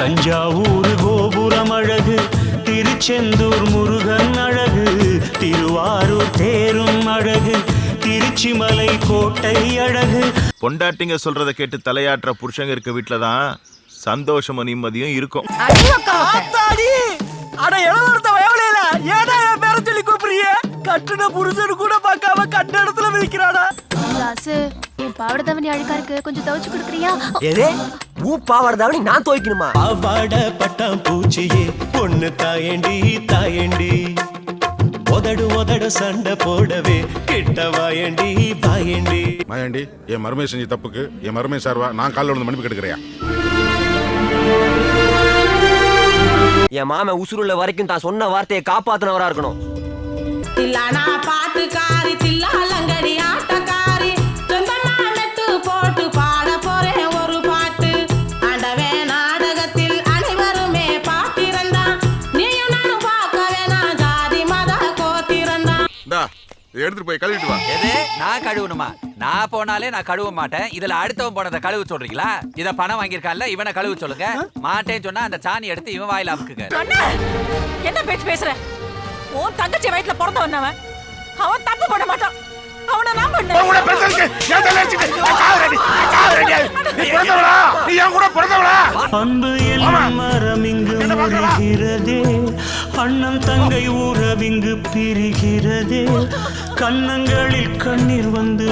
தஞ்சாவூர் கோபுரம் அழகு, திருச்செந்தூர் முருகன் அழகு, திருவாரூர் தேரும் அழகு, திருச்சி மலை கோட்டை அழகு. பொண்டாட்டிங்க சொல்றத கேட்டு தலையாற்ற புருஷங்க இருக்க வீட்டுல தான் சந்தோஷமும் நிம்மதியும் இருக்கும். கட்டுன புருஷன் கூட பார்க்காம கண்ட இடத்துல விழிக்கிறாடா. என் பாவாடை தாவணி அழுக்கா இருக்கு, கொஞ்சம் துவைச்சு கொடுக்குறியா? எதே ஊ பாவாடை தாவணி நான் துவைக்கணுமா? பாவாடை பட்டாம் பூச்சியே பொண்ணு தாயண்டி தாயண்டி, உதடு உதடு சண்டை போடவே கிட்ட வாயண்டி வாயண்டி. மாயாண்டி, என் மருமை செஞ்ச தப்புக்கு என் மருமை சார்வா நான் காலைல வந்து மன்னிப்பு கேட்கிறேன். என் மாமன் உசுருள்ள வரைக்கும் தான் சொன்ன வார்த்தையை காப்பாத்தினவரா இருக்கணும். தில்லானா பாட்டுக்காரி தில்லாலங்கடி ஆட்டக்காரி சொந்தமா மெட்டு போட்டு பாட போறேன் ஒரு பாட்டு. ஆண்டவே நாடகத்தில் அனைவருமே பாட்டிருந்தா, நீயும் நானும் பார்க்க வேணாம் ஜாதி மத கோத்திருந்தா. எடுத்துட்டு போய் கழுவிட்டு வா. எது நான் கழுவணுமா? நான் போனாலே நான் கழுவ மாட்டேன். இதுல அடுத்தவன் போனதை கழுவு சொல்றீங்களா? இத பணம் வாங்கியிருக்கான்ல, இவனை கழுவு சொல்லுங்க. மாட்டேன்னு சொன்னா அந்த சாணி எடுத்து இவன் வாயில அமுக்குங்க. என்ன பேச்சு பேசுற? உன் தங்கச்சி வயிற்றுல பிறந்தவன் அவன். அவன் தப்பு பண்ண மாட்டான். அவனை நான் பண்ணேன். அன்பு எல்லாம் மரமிங்கு முறிகிறதே, அண்ணன் தங்கை உறவிங்கு பிரிகிறதே, கண்ணங்களில் கண்ணீர் வந்து